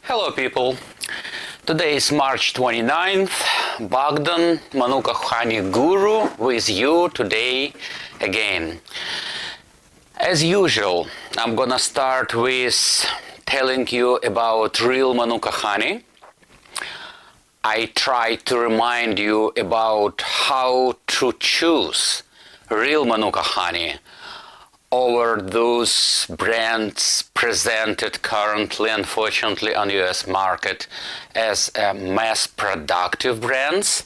Hello people, today is March 29th, Bogdan, Manuka Honey Guru with you today again. As usual, I'm gonna start with telling you about real Manuka honey. I try to remind you about how to choose real Manuka honey over those brands presented currently, unfortunately, on the US market as mass productive brands.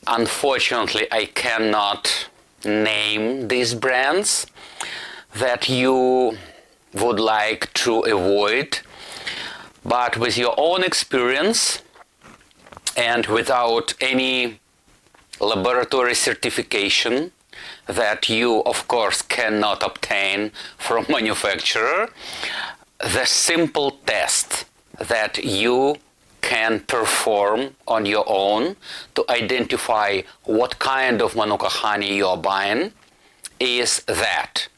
Unfortunately, I cannot name these brands that you would like to avoid, but with your own experience and without any laboratory certification that you of course cannot obtain from manufacturer, the simple test that you can perform on your own to identify what kind of Manuka honey you are buying is that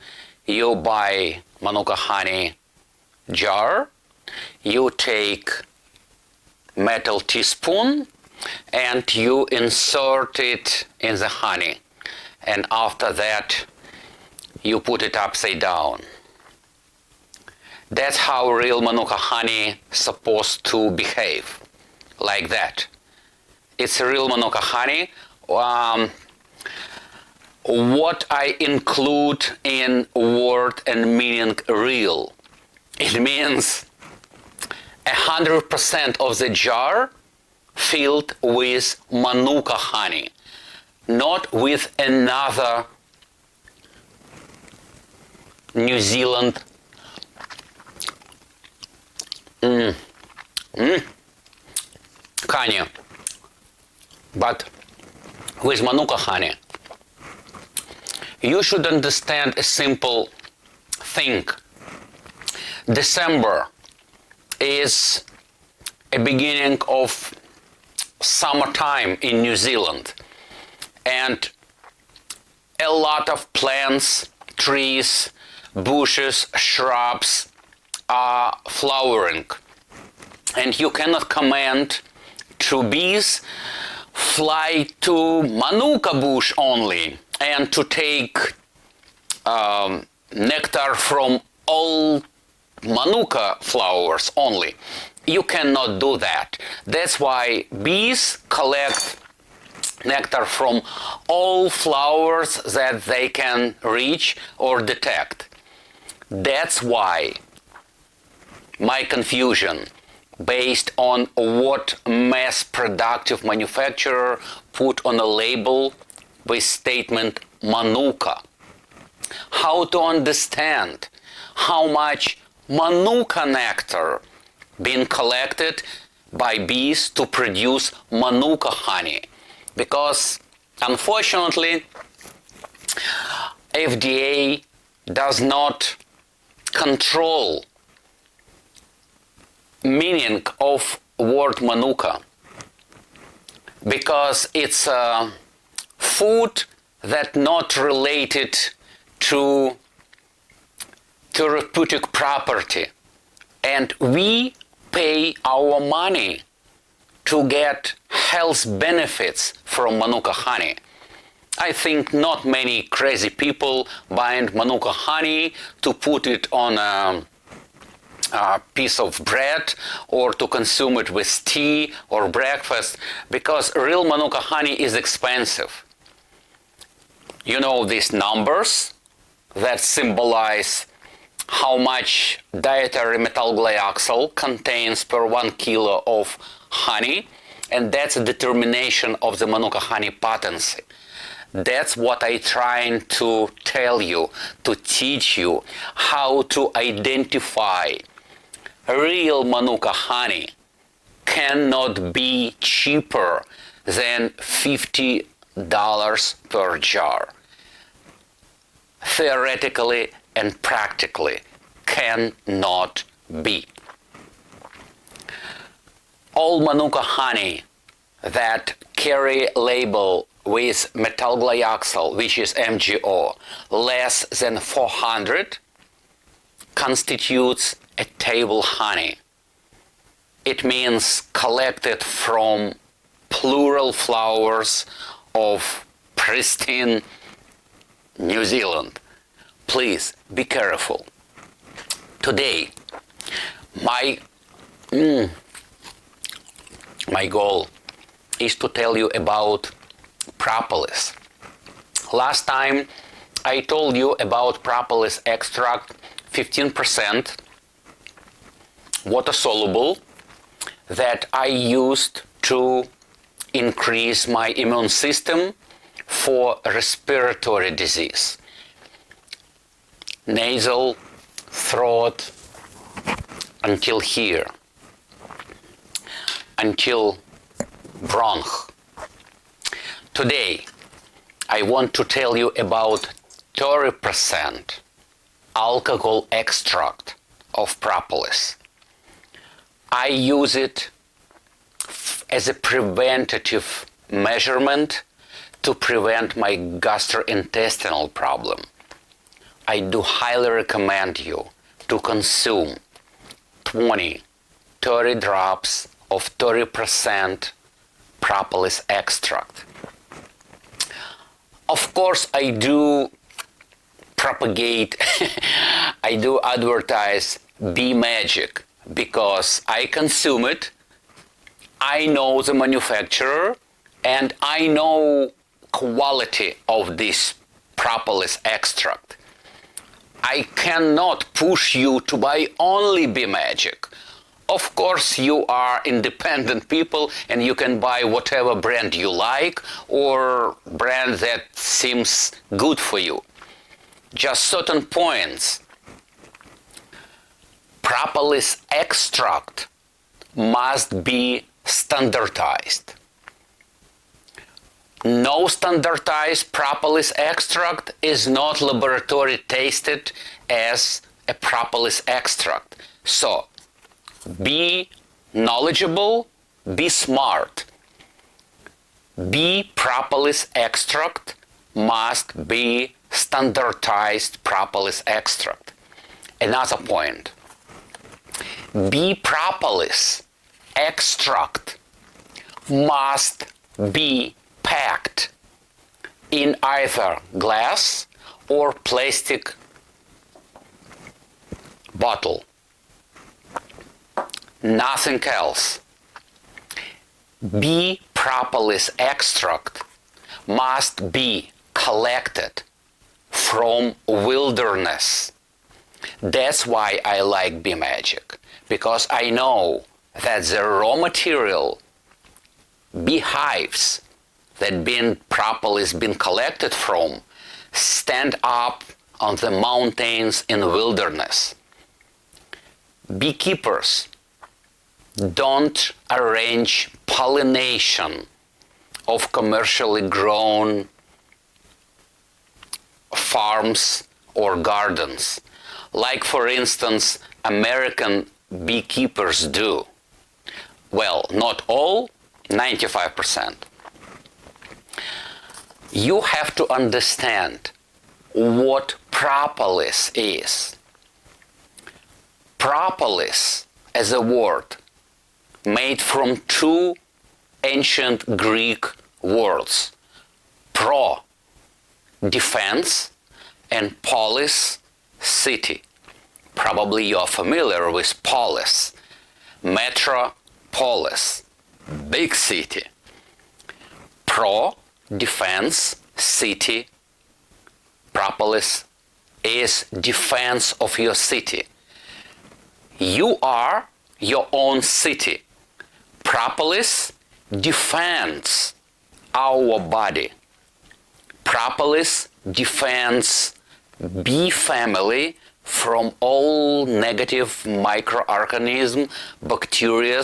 you buy Manuka honey jar, you take metal teaspoon and you insert it in the honey, and after that you put it upside down. That's how real Manuka honey is supposed to behave, like that. It's real Manuka honey. What I include in word and meaning real, it means 100% of the jar filled with Manuka honey, not with another New Zealand honey, but with Manuka honey. You should understand a simple thing. December is a beginning of summertime in New Zealand, and a lot of plants, trees, bushes, shrubs are flowering, and you cannot command to bees fly to Manuka bush only and to take nectar from all Manuka flowers only. You cannot do that. That's why bees collect nectar from all flowers that they can reach or detect. That's why my confusion based on what mass productive manufacturer put on a label with statement Manuka. How to understand how much Manuka nectar being collected by bees to produce Manuka honey, because unfortunately FDA does not control meaning of word Manuka, because it's a food that not related to therapeutic property, and we pay our money to get health benefits from Manuka honey. I think not many crazy people buying Manuka honey to put it on a piece of bread or to consume it with tea or breakfast, because real Manuka honey is expensive. You know these numbers that symbolize how much dietary methyl-glyoxal contains per 1 kilo of honey, and that's a determination of the Manuka honey potency. That's what I'm trying to tell you, to teach you how to identify real Manuka honey cannot be cheaper than $50 per jar. Theoretically and practically cannot be. All Manuka honey that carry label with methyl-glyoxal, which is MgO, less than 400 constitutes a table honey. It means collected from plural flowers of pristine New Zealand. Please be careful. Today, my goal is to tell you about propolis. Last time I told you about propolis extract, 15% water soluble, that I used to increase my immune system for respiratory disease. Nasal, throat, until here, until bronch. Today, I want to tell you about 30% alcohol extract of propolis. I use it as a preventative measurement to prevent my gastrointestinal problem. I do highly recommend you to consume 20-30 drops of 30% propolis extract. Of course, I do propagate, I do advertise Bee Magic because I consume it, I know the manufacturer, and I know quality of this propolis extract. I cannot push you to buy only Bee Magic. Of course, you are independent people and you can buy whatever brand you like or brand that seems good for you. Just certain points. Propolis extract must be standardized. No standardized propolis extract is not laboratory tested as a propolis extract. So, be knowledgeable, be smart. Bee propolis extract must be standardized propolis extract. Another point. Bee propolis extract must be packed in either glass or plastic bottle. Nothing else. Bee propolis extract must be collected from wilderness. That's why I like Bee Magic, because I know that the raw material, beehives that propolis been collected from, stand up on the mountains in wilderness. Beekeepers don't arrange pollination of commercially grown farms or gardens, like for instance American beekeepers do. Well, not all, 95%. You have to understand what propolis is. Propolis as a word made from two ancient Greek words, pro, defense, and polis, city. Probably you're familiar with polis, metropolis, big city. Pro, defense, city. Propolis is defense of your city. You are your own city. Propolis defends our body. Propolis defends bee family from all negative microorganisms, bacteria,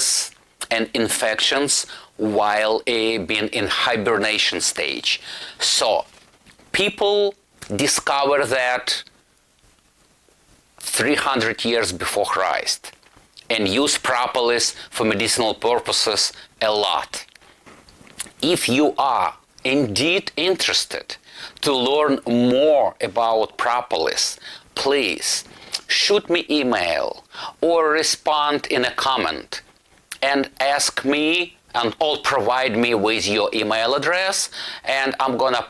and infections while being in hibernation stage. So, people discover that 300 years before Christ and use propolis for medicinal purposes a lot. If you are indeed interested to learn more about propolis, please shoot me email or respond in a comment and ask me or provide me with your email address, and I'm gonna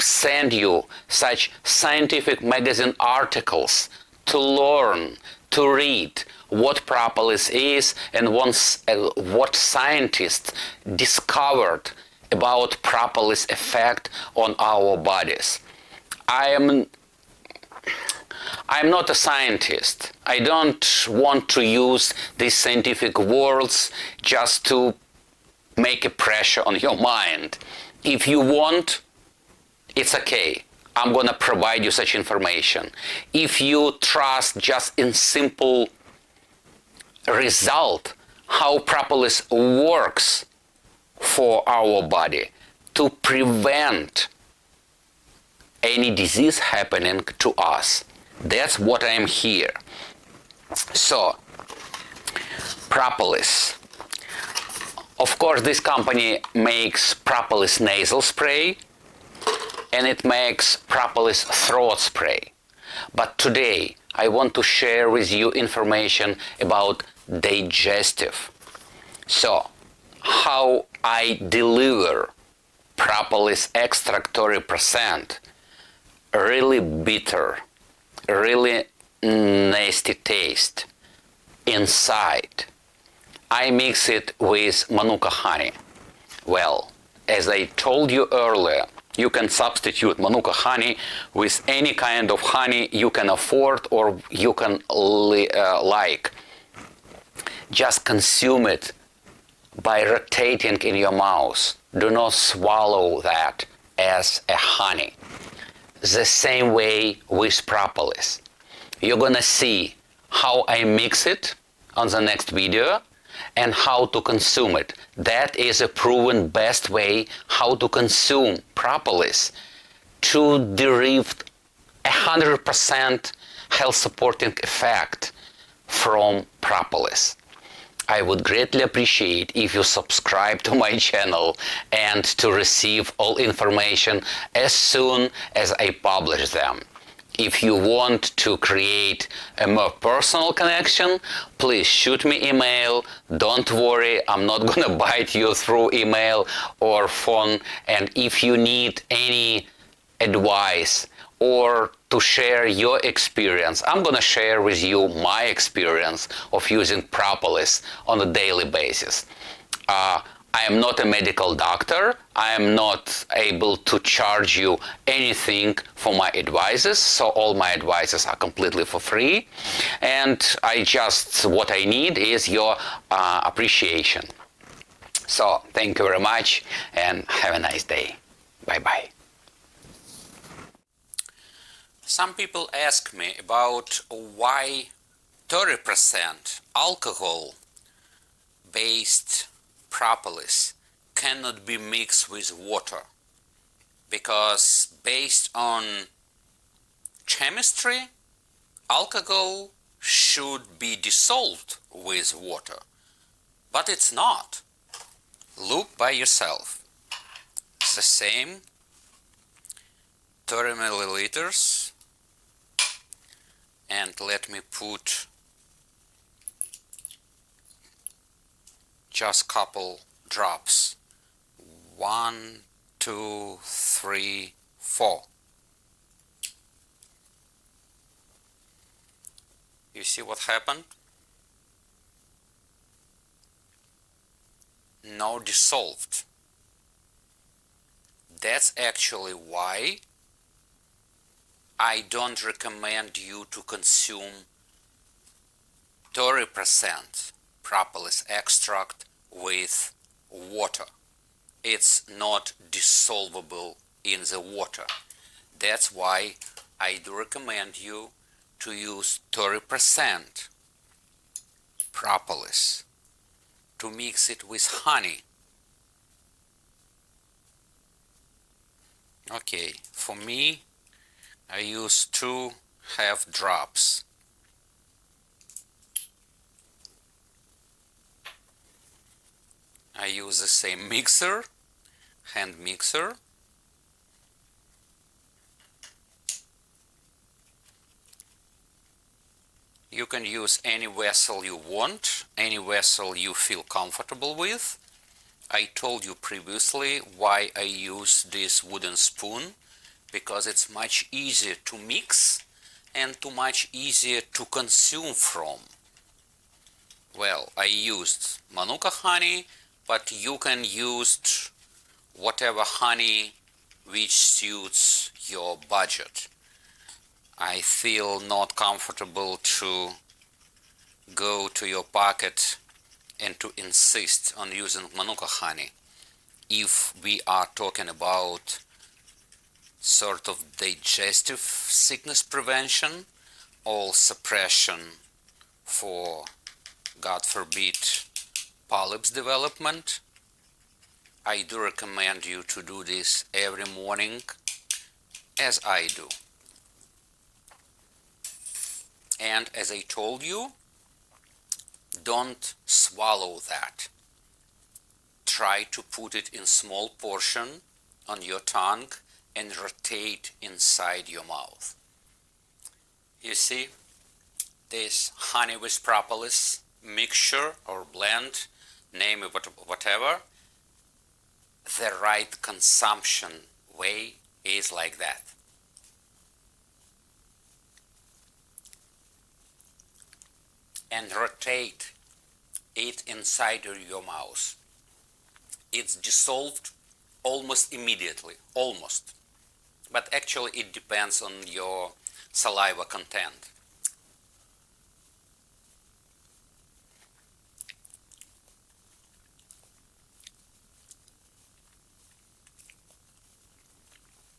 send you such scientific magazine articles to learn, to read what propolis is and what scientists discovered about propolis effect on our bodies. I'm not a scientist. I don't want to use these scientific words just to make a pressure on your mind. If you want, it's okay. I'm gonna provide you such information. If you trust just in simple result how propolis works for our body to prevent any disease happening to us, that's what I'm here. So, propolis. Of course, this company makes propolis nasal spray and it makes propolis throat spray. But today I want to share with you information about digestive. So, how I deliver propolis extract 30%, really bitter, really nasty taste inside. I mix it with Manuka honey. Well, as I told you earlier, you can substitute Manuka honey with any kind of honey you can afford or you can like. Just consume it by rotating in your mouth. Do not swallow that as a honey. The same way with propolis. You're gonna see how I mix it on the next video and how to consume it. That is a proven best way how to consume propolis to derive 100% health supporting effect from propolis. I would greatly appreciate if you subscribe to my channel and to receive all information as soon as I publish them. If you want to create a more personal connection, please shoot me email. Don't worry, I'm not gonna bite you through email or phone. And if you need any advice or to share your experience, I'm gonna share with you my experience of using propolis on a daily basis. I am not a medical doctor. I am not able to charge you anything for my advices, so all my advices are completely for free. And what I need is your appreciation. So thank you very much and have a nice day. Bye-bye. Some people ask me about why 30% alcohol-based propolis cannot be mixed with water, because based on chemistry, alcohol should be dissolved with water, but it's not. Look by yourself. It's the same 30 milliliters, and let me put just couple drops. 1, 2, 3, 4. You see what happened? No dissolved. That's actually why I don't recommend you to consume 30% propolis extract with water. It's not dissolvable in the water. That's why I do recommend you to use 30% propolis, to mix it with honey. Okay, for me, I use 2 half drops. I use the same mixer, hand mixer. You can use any vessel you want, any vessel you feel comfortable with. I told you previously why I use this wooden spoon, because it's much easier to mix and much easier to consume from. Well, I used Manuka honey, but you can use whatever honey which suits your budget. I feel not comfortable to go to your pocket and to insist on using Manuka honey if we are talking about sort of digestive sickness prevention or suppression for, God forbid, polyps development. I do recommend you to do this every morning, as I do. And as I told you, don't swallow that. Try to put it in small portion on your tongue and rotate inside your mouth. You see, this honey with propolis mixture or blend, name it whatever, the right consumption way is like that. And rotate it inside your mouth. It's dissolved almost immediately, almost. But actually it depends on your saliva content.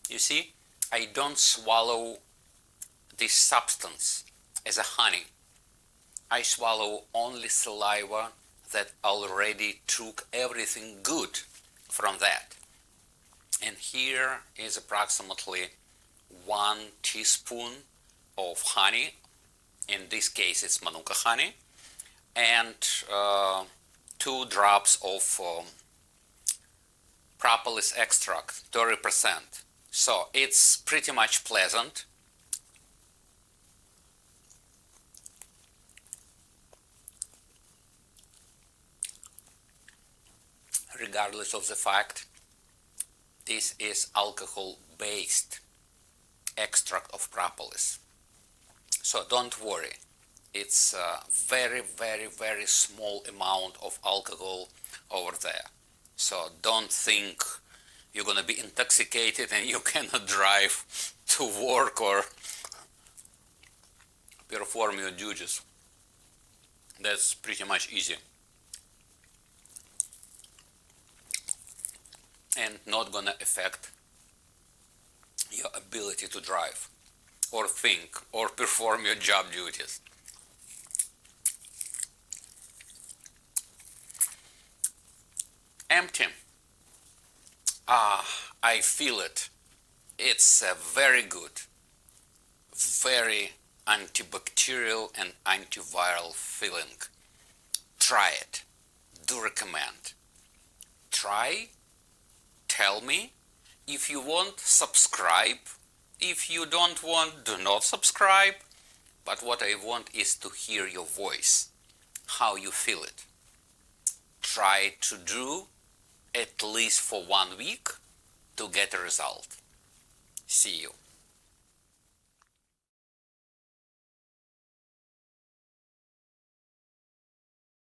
You see, I don't swallow this substance as a honey. I swallow only saliva that already took everything good from that. And here is approximately 1 teaspoon of honey. In this case it's Manuka honey, and 2 drops of Propolis Extract, 30%. So it's pretty much pleasant. Regardless of the fact, this is alcohol-based extract of propolis. So don't worry, it's a very, very, very small amount of alcohol over there. So don't think you're going to be intoxicated and you cannot drive to work or perform your duties. That's pretty much easy. And not gonna affect your ability to drive or think or perform your job duties. Empty. I feel it. It's a very good, very antibacterial and antiviral feeling. Try it. Do recommend. Try. Tell me. If you want, subscribe. If you don't want, do not subscribe. But what I want is to hear your voice, how you feel it. Try to do at least for 1 week to get a result. See you.